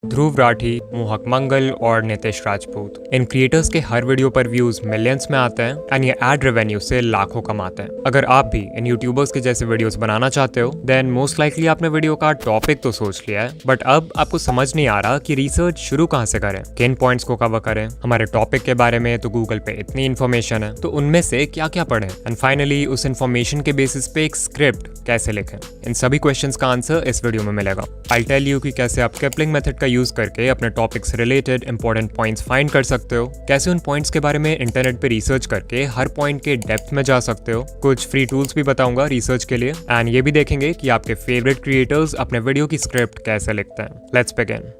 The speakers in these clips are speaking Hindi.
ध्रुव राठी, मोहक मंगल और नितेश राजपूत। इन क्रिएटर्स के हर वीडियो पर व्यूज मिलियंस में आते हैं एंड ये एड रेवेन्यू से लाखों कमाते हैं। अगर आप भी इन यूट्यूबर्स के जैसे वीडियोस बनाना चाहते हो देन मोस्ट लाइकली आपने वीडियो का टॉपिक तो सोच लिया है, बट अब आपको समझ नहीं आ रहा कि रिसर्च शुरू कहाँ से करें, किन पॉइंट्स को कवर करें। हमारे टॉपिक के बारे में तो गूगल पे इतनी इन्फॉर्मेशन है, तो उनमें से क्या क्या पढ़ें एंड फाइनली उस इन्फॉर्मेशन के बेसिस पे एक स्क्रिप्ट कैसे लिखें। इन सभी क्वेश्चंस का आंसर इस वीडियो में मिलेगा। आई टेल यू कि कैसे आप केपलिंग मेथड का यूज करके अपने टॉपिक से रिलेटेड इंपॉर्टेंट पॉइंट्स फाइंड कर सकते हो, कैसे उन पॉइंट्स के बारे में इंटरनेट पे रिसर्च करके हर पॉइंट के डेप्थ में जा सकते हो। कुछ फ्री टूल्स भी बताऊंगा रिसर्च के लिए एंड ये भी देखेंगे कि आपके फेवरेट क्रिएटर्स अपने वीडियो की स्क्रिप्ट कैसे लिखते हैं। Let's begin.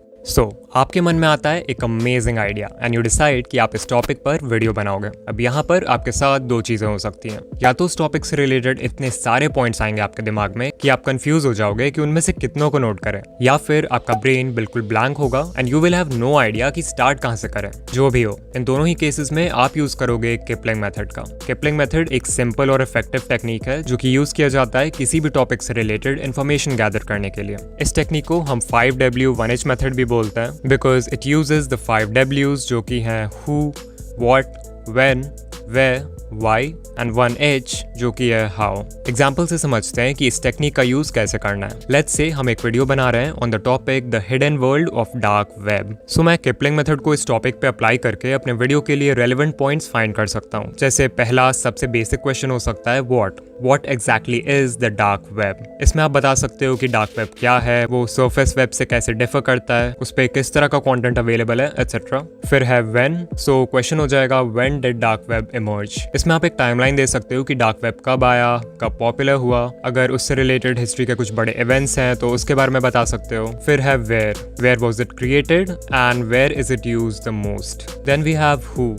आपके मन में आता है एक amazing idea and you decide कि आप इस टॉपिक पर वीडियो बनाओगे। अब यहाँ पर आपके साथ दो चीजें हो सकती हैं, या तो उस टॉपिक से रिलेटेड इतने सारे पॉइंट्स आएंगे आपके दिमाग में कि आप कंफ्यूज हो जाओगे कि उनमें से कितनों को नोट करें, या फिर आपका ब्रेन बिल्कुल ब्लैंक होगा and you will have no idea कि स्टार्ट कहाँ से करें। जो भी हो, इन दोनों ही केसेस में आप यूज करोगे किपलिंग मेथड का। किपलिंग मेथड एक सिंपल और इफेक्टिव टेक्निक है जो कि यूज किया जाता है किसी भी टॉपिक से रिलेटेड इन्फॉर्मेशन गैदर करने के लिए। इस टेक्निक को हम 5W 1H मेथड भी बोलते हैं because it uses the 5 W's जो कि हैं who, what, when, where, why and 1H जो कि है how। एग्जाम्पल से समझते हैं कि इस टेक्निक का यूज कैसे करना है। लेट्स से हम एक वीडियो बना रहे हैं on the topic the hidden world of dark web. So मैं किपलिंग मेथड को इस टॉपिक पे अप्लाई करके अपने वीडियो के लिए रेलेवेंट पॉइंट्स फाइंड कर सकता हूँ। जैसे पहला सबसे बेसिक क्वेश्चन हो सकता है what exactly is the dark web। इसमें आप बता सकते हो कि डार्क वेब क्या है, वो सरफेस वेब से कैसे डिफर करता है, उस पर किस तरह का कंटेंट अवेलेबल है एटसेट्रा। फिर है when, सो क्वेश्चन हो जाएगा when did dark web emerge। इसमें आप एक टाइमलाइन दे सकते हो कि डार्क वेब कब आया, कब पॉपुलर हुआ। अगर उससे रिलेटेड हिस्ट्री के कुछ बड़े इवेंट्स हैं तो उसके बारे में बता सकते हो। फिर है where was it created and where is it used the most। Then we have who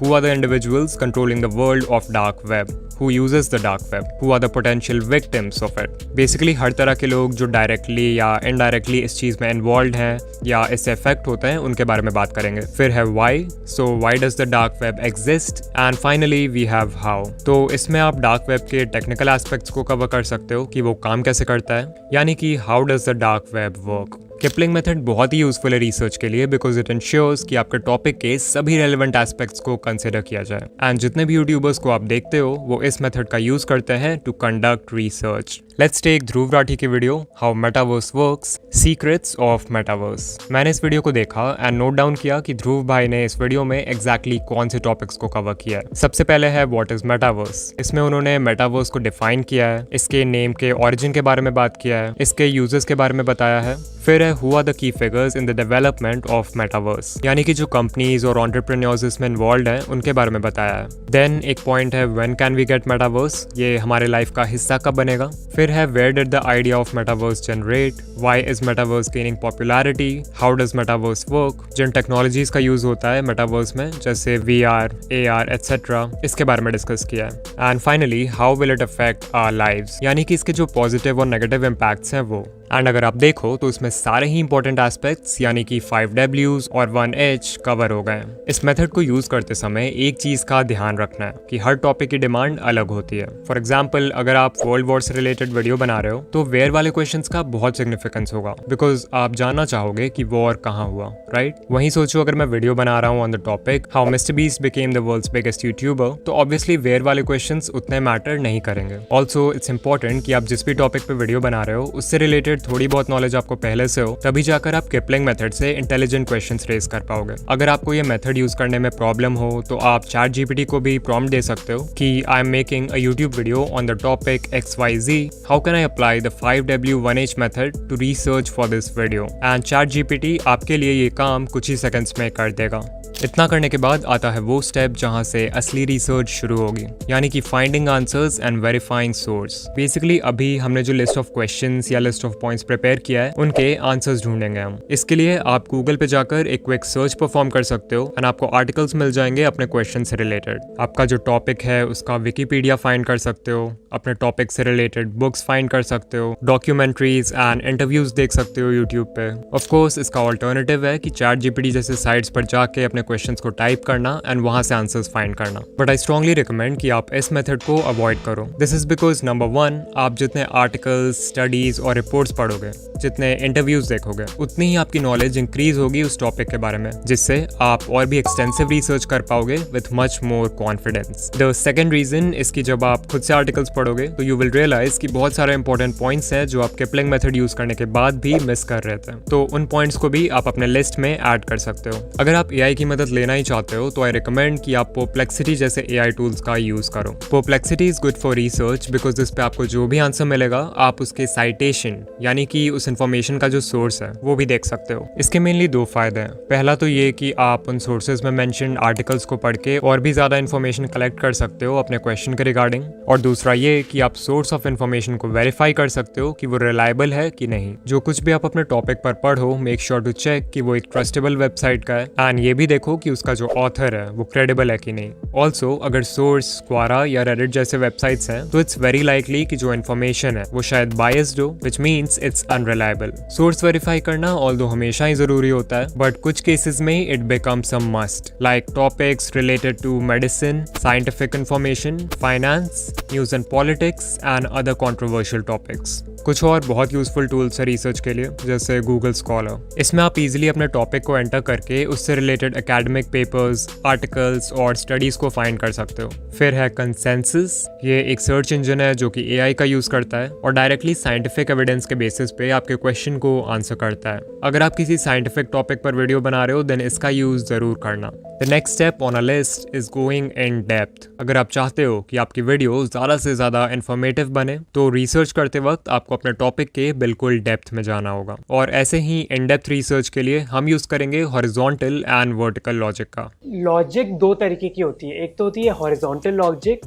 are the individuals controlling the world of dark web, who uses the dark web, who are the potential victims of it। Basically हर तरह के लोग जो डायरेक्टली या इनडायरेक्टली इस चीज़ में इन्वॉल्व हैं या इससे इफेक्ट होते हैं उनके बारे में बात करेंगे। फिर है why does the dark web exist and finally we have how। तो इसमें आप डार्क वेब के टेक्निकल एस्पेक्ट्स को कवर कर सकते हो कि वो काम कैसे करता है, यानी कि how does the dark web work। Kipling method बहुत ही यूजफुल है रिसर्च के लिए बिकॉज इट इंश्योर्स कि आपके टॉपिक के सभी रेलेवेंट एस्पेक्ट्स को कंसिडर किया जाए। एंड जितने भी यूट्यूबर्स को आप देखते हो वो इस मेथड का यूज करते हैं to conduct research. Let's take Dhruv Rathee की video how metaverse works, secrets of metaverse. मैंने इस वीडियो को देखा एंड नोट डाउन किया कि ध्रुव भाई ने इस वीडियो में एग्जैक्टली कौन से टॉपिक्स को कवर किया है। सबसे पहले है व्हाट इज मेटावर्स। इसमें उन्होंने मेटावर्स को डिफाइन किया है, इसके नेम के ओरिजिन के बारे में बात किया है, इसके यूजर्स के बारे में बताया है। फिर है who are the key figures in the development of metaverse, यानी कि जो कंपनीज और एंटरप्रेन्योर्स इसमें इन्वॉल्व हैं उनके बारे में बताया है। देन एक पॉइंट है when can we get metaverse, ये हमारे लाइफ का हिस्सा कब बनेगा। फिर है where did the idea of metaverse generate, why is metaverse gaining popularity, how does metaverse work, जिन टेक्नोलॉजीज का यूज होता है मेटावर्स में जैसे VR, AR एटसेट्रा, इसके बारे में डिस्कस किया है। And finally how will it affect our lives, यानी कि इसके जो पॉजिटिव और नेगेटिव इम्पैक्ट्स हैं वो। एंड अगर आप देखो तो इसमें सारे ही इंपॉर्टेंट एस्पेक्ट्स यानी कि 5 W's और 1H कवर हो गए। इस मेथड को यूज करते समय एक चीज का ध्यान रखना है कि हर टॉपिक की डिमांड अलग होती है। फॉर एग्जाम्पल अगर आप वर्ल्ड वॉर से रिलेटेड वीडियो बना रहे हो तो वेयर वाले क्वेश्चंस का बहुत सिग्निफिकेंस होगा बिकॉज आप जानना चाहोगे कि वॉर कहाँ हुआ, राइट। वहीं सोचो अगर मैं वीडियो बना रहा हूँ on the topic how Mister Beast became the world's biggest YouTuber, तो ऑब्वियसली वेयर वाले क्वेश्चंस उतने मैटर नहीं करेंगे। ऑल्सो इट्स इंपॉर्टेंट कि आप जिस भी टॉपिक पे वीडियो बना रहे हो उससे रिलेटेड थोड़ी बहुत नॉलेज आपको पहले से हो, तभी जाकर आप किपलिंग मेथड से इंटेलिजेंट क्वेश्चंस रेज कर पाओगे। अगर आपको ये मेथड यूज करने में प्रॉब्लम हो तो आप ChatGPT को भी प्रॉम्प्ट दे सकते हो कि I am making a YouTube video on the topic XYZ, how can I apply the 5W 1H method to research for this video. And ChatGPT आपके लिए ये काम कुछ ही सेकंड्स में कर देगा। इतना करने के बाद आता है वो स्टेप जहां से असली रिसर्च शुरू होगी, यानी कि finding answers and verifying source. Basically अभी हमने जो लिस्ट ऑफ क्वेश्चंस या लिस्ट ऑफ पॉइंट्स प्रिपेयर किया है उनके आंसर्स ढूंढेंगे हम। इसके लिए आप गूगल पे जाकर एक क्विक सर्च परफॉर्म कर सकते हो एंड आपको आर्टिकल्स मिल जाएंगे अपने क्वेश्चन से रिलेटेड। आपका जो टॉपिक है उसका विकिपीडिया फाइंड कर सकते हो, अपने टॉपिक से रिलेटेड बुक्स फाइंड कर सकते हो, डॉक्यूमेंट्रीज एंड इंटरव्यूज देख सकते हो यूट्यूब पे। ऑफ कोर्स इसका ऑल्टरनेटिव है कि ChatGPT जैसे साइट्स पर जाके अपने क्वेश्चंस को टाइप करना एंड वहां से आंसर्स फाइंड करना। बट आई स्ट्रांगली रिकमेंड कि आप इस मेथड को अवॉइड करो। दिस इज बिकॉज नंबर 1, आप जितने आर्टिकल्स, स्टडीज और रिपोर्ट्स पढ़ोगे, जितने इंटरव्यूज देखोगे, उतनी ही आपकी नॉलेज इंक्रीज होगी उस टॉपिक के बारे में, जिससे आप और भी एक्सटेंसिव रिसर्च कर पाओगे with much more confidence. The second reason इसकी, जब आप खुद से आर्टिकल्स पढ़ोगे तो यू विल रियलाइज कि बहुत सारे इंपॉर्टेंट पॉइंट्स हैं जो आप किपलिंग मेथड यूज करने के बाद भी मिस कर रहे थे, तो उन पॉइंट्स को भी आप अपने लिस्ट में ऐड कर सकते हो। अगर आप एआई की मदद लेना ही चाहते हो तो आई रिकमेंड कि आप परप्लेक्सिटी जैसे एआई टूल्स का यूज करो। Perplexity is good for research because इस पे आपको जो भी आंसर मिलेगा आप उसके साइटेशन यानी कि उस इन्फॉर्मेशन का जो सोर्स है वो भी देख सकते हो। इसके मेनली 2 फायदे हैं। पहला तो ये कि आप उन सोर्सेज में मेंशन आर्टिकल्स को पढ़ के और भी ज्यादा इन्फॉर्मेशन कलेक्ट कर सकते हो अपने क्वेश्चन के रिगार्डिंग, और दूसरा ये कि आप सोर्स ऑफ इन्फॉर्मेशन को वेरीफाई कर सकते हो कि वो रिलायबल है कि नहीं। जो कुछ भी आप अपने टॉपिक पर पढ़ो, मेक श्योर टू चेक कि वो एक ट्रस्टेबल वेबसाइट का है, एंड ये भी देखो कि उसका जो ऑथर है वो क्रेडिबल है कि नहीं। ऑल्सो अगर सोर्स क्वारा या रेडिट जैसे वेबसाइट्स हैं तो इट्स वेरी लाइकली कि जो इन्फॉर्मेशन है वो शायद बायस्ड हो, which means it's unreliable. Source verify करना ऑल्दो हमेशा ही जरूरी होता है, बट कुछ केसेस में it becomes a must, like topics related to medicine, scientific information, finance, news and politics and other controversial topics. कुछ और बहुत यूजफुल टूल्स है रिसर्च के लिए, जैसे गूगल स्कॉलर। इसमें आप इजीली अपने टॉपिक को एंटर करके उससे रिलेटेड एकेडमिक पेपर्स, आर्टिकल्स और स्टडीज को फाइंड कर सकते हो। फिर है कंसेंसस, ये एक सर्च इंजन है जो कि एआई का यूज करता है और डायरेक्टली साइंटिफिक एविडेंस के बेसिस पे आपके क्वेश्चन को आंसर करता है। अगर आप किसी साइंटिफिक टॉपिक पर वीडियो बना रहे हो देन इसका यूज जरूर करना। The next step on a list is going in depth. अगर आप चाहते हो कि आपकी वीडियो ज्यादा से ज्यादा इंफॉर्मेटिव बने तो रिसर्च करते वक्त आपको अपने टॉपिक के बिल्कुल डेप्थ में जाना होगा, और ऐसे ही इन डेप्थ रिसर्च के लिए हम यूज करेंगे हॉरिजॉन्टल एंड वर्टिकल लॉजिक का। लॉजिक 2 तरीके की होती है, एक तो होती है हॉरिजॉन्टल लॉजिक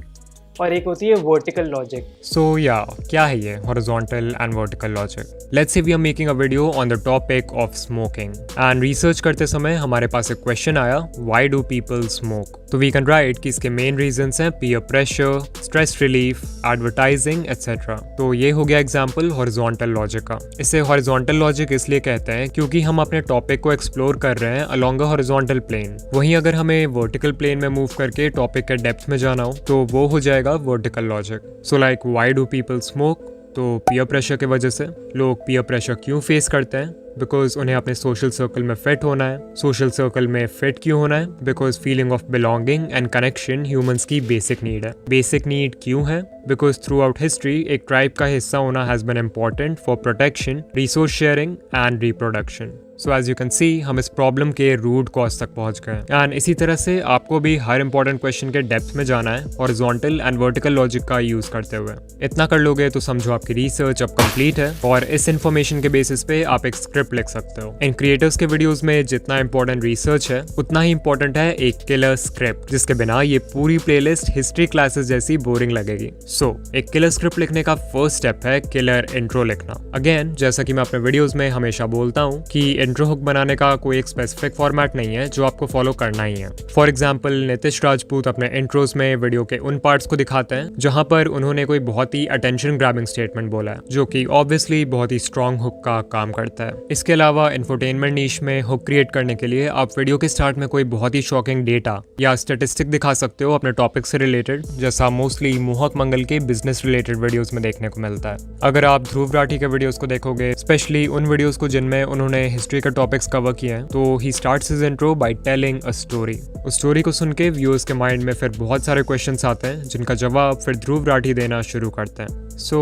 और एक होती है वर्टिकल लॉजिक। सो क्या है ये horizontal and vertical logic? Let's say we are making a video on the topic of smoking and research करते समय हमारे पास एक क्वेश्चन आया, व्हाई डू पीपल स्मोक? तो वी कैन राइट कि इसके मेन रीजंस हैं peer pressure, stress relief, advertising etcetera. तो ये हो गया एग्जांपल हॉरिजॉन्टल लॉजिक का। इसे हॉरिजॉन्टल लॉजिक इसलिए कहते हैं क्योंकि हम अपने टॉपिक को एक्सप्लोर कर रहे हैं अलोंग अ हॉरिजॉन्टल प्लेन। वहीं अगर हमें वर्टिकल प्लेन में मूव करके टॉपिक के डेप्थ में जाना हो तो वो हो जाएगा vertical logic. So like why do people smoke? तो पीयर प्रेशर की वजह से। लोग पीयर प्रेशर क्यों फेस करते हैं? बिकॉज उन्हें अपने सोशल सर्कल में फिट होना है। सोशल सर्कल में फिट क्यों होना है? Because feeling of belonging and connection humans की बेसिक नीड है। बेसिक नीड क्यों है? बिकॉज थ्रू आउट हिस्ट्री एक ट्राइब का हिस्सा होना has been important for protection, resource sharing and reproduction. So as you can see हम इस प्रॉब्लम के रूट कॉज तक पहुंच गए। एंड इसी तरह से आपको भी हर इंपॉर्टेंट क्वेश्चन के डेप्थ में जाना है हॉरिजॉन्टल एंड वर्टिकल लॉजिक का यूज करते हुए। इतना कर लोगे तो समझो आपकी रिसर्च अब कंप्लीट है और इस इन्फॉर्मेशन के बेसिस पे आप एक स्क्रिप्ट लिख सकते हो। इन क्रिएटर्स के वीडियोस में जितना इंपॉर्टेंट रिसर्च है उतना ही इंपॉर्टेंट है एक किलर स्क्रिप्ट, जिसके बिना ये पूरी प्लेलिस्ट हिस्ट्री क्लासेस जैसी बोरिंग लगेगी। सो एक किलर स्क्रिप्ट लिखने का फर्स्ट स्टेप है किलर इंट्रो लिखना। अगेन जैसा कि मैं अपने वीडियोस में हमेशा बोलता हूँ कि इंट्रो हुक बनाने का कोई एक स्पेसिफिक फॉर्मेट नहीं है जो आपको फॉलो करना ही है। फॉर एग्जाम्पल नितिश राजपूत अपने इंट्रोज में वीडियो के उन पार्ट्स को दिखाते हैं जहां पर उन्होंने कोई बहुत ही अटेंशन ग्रैबिंग स्टेटमेंट बोला है, जो कि ऑब्वियसली बहुत ही स्ट्रॉन्ग हुक का काम करता है। इसके अलावा इंफोटेनमेंट नीश में हुक क्रिएट करने के लिए आप वीडियो के स्टार्ट में कोई बहुत ही शॉकिंग डेटा या स्टेटिस्टिक दिखा सकते हो अपने टॉपिक से रिलेटेड, जैसा मोस्टली मोहक मंगल के बिजनेस रिलेटेड वीडियोस में देखने को मिलता है। अगर आप ध्रुव राठी के वीडियोस को देखोगे, स्पेशली उन वीडियोस को जिनमें उन्होंने हिस्ट्री के टॉपिक्स कवर किए हैं, तो he starts his intro by telling a story. उस स्टोरी को सुन के व्यूअर्स के माइंड में फिर बहुत सारे क्वेश्चंस आते हैं जिनका जवाब फिर ध्रुव राठी देना शुरू करते हैं। सो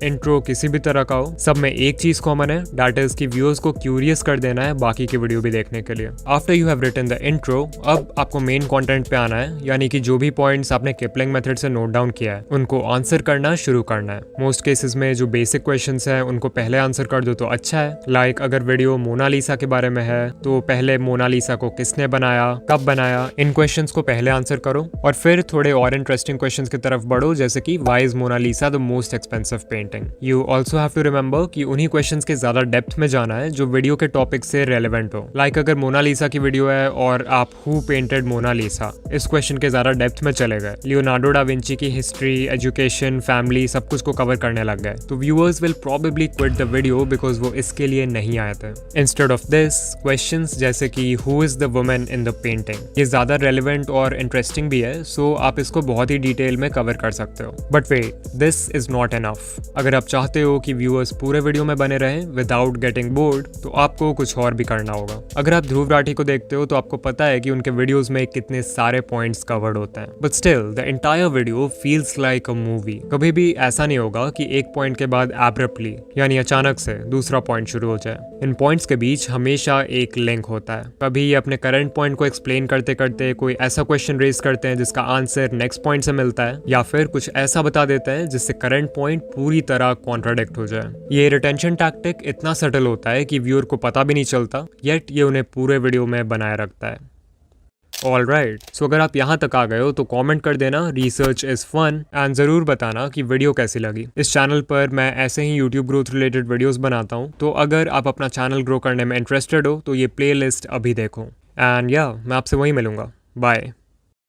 इंट्रो किसी भी तरह का हो, सब में एक चीज कॉमन है, दैट इज कि व्यूअर्स को क्यूरियस कर देना है बाकी की वीडियो भी देखने के लिए। After you have written the intro, अब आपको मेन कंटेंट पे आना है, यानी कि जो भी पॉइंट्स आपने किपलिंग मेथड से नोट डाउन किया है उनको आंसर करना शुरू करना है। मोस्ट केसेस में जो बेसिक क्वेश्चंस हैं उनको पहले आंसर कर दो तो अच्छा है। लाइक अगर वीडियो मोनालिसा के बारे में है तो पहले मोनालिसा को किसने बनाया, कब बनाया, इन क्वेश्चंस को पहले आंसर करो और फिर थोड़े और इंटरेस्टिंग क्वेश्चंस की तरफ बढ़ो, जैसे कि why is Mona Lisa the most most expensive painting. You also have to remember कि उन्हीं क्वेश्चंस के ज्यादा डेप्थ में जाना है जो वीडियो के टॉपिक से रेलेवेंट हो। लाइक अगर मोनालिसा की वीडियो है और आप हु पेंटेड मोनालिसा, इस क्वेश्चन के ज्यादा डेप्थ में चले गए, लियोनार्डो डा विंची की हिस्ट्री, एजुकेशन, फैमिली, सब कुछ को कवर करने लग गए, तो viewers will probably quit the video because वो इसके लिए नहीं आए थे। इंस्टेड ऑफ दिस, क्वेश्चंस जैसे कि who is the woman in the painting, ये ज्यादा रेलेवेंट और इंटरेस्टिंग भी है, सो आप इसको बहुत ही डिटेल में कवर कर सकते हो। But wait, this is not enough. अगर आप चाहते हो कि व्यूअर्स पूरे वीडियो में बने रहें विदाउट गेटिंग बोर्ड, तो आपको कुछ और भी करना होगा। अगर आप ध्रुव राठी को देखते हो तो आपको पता है कि उनके वीडियोस में कितने सारे पॉइंट्स कवर्ड होते हैं, but still the entire video feels like a movie. कभी भी ऐसा नहीं होगा कि एक पॉइंट के बाद एब्रप्टली यानी अचानक से दूसरा पॉइंट शुरू हो जाए। इन पॉइंट्स के बीच हमेशा एक लिंक होता है। कभी ये अपने करंट पॉइंट को एक्सप्लेन करते करते कोई ऐसा क्वेश्चन रेज करते हैं जिसका आंसर नेक्स्ट पॉइंट से मिलता है, या फिर कुछ ऐसा बता देते हैं जिससे करंट पॉइंट पूरी तरह कॉन्ट्राडिक्ट हो जाए। ये रिटेंशन टैक्टिक इतना सटल होता है कि व्यूअर को पता भी नहीं चलता, येट ये उन्हें पूरे वीडियो में बनाए रखता है। ऑलराइट, सो अगर आप यहाँ तक आ गए हो तो कमेंट कर देना रिसर्च इज फन, एंड ज़रूर बताना कि वीडियो कैसी लगी। इस चैनल पर मैं ऐसे ही यूट्यूब ग्रोथ रिलेटेड वीडियोस बनाता हूँ, तो अगर आप अपना चैनल ग्रो करने में इंटरेस्टेड हो तो ये प्लेलिस्ट अभी देखो। एंड या मैं आपसे वहीं मिलूंगा। बाय।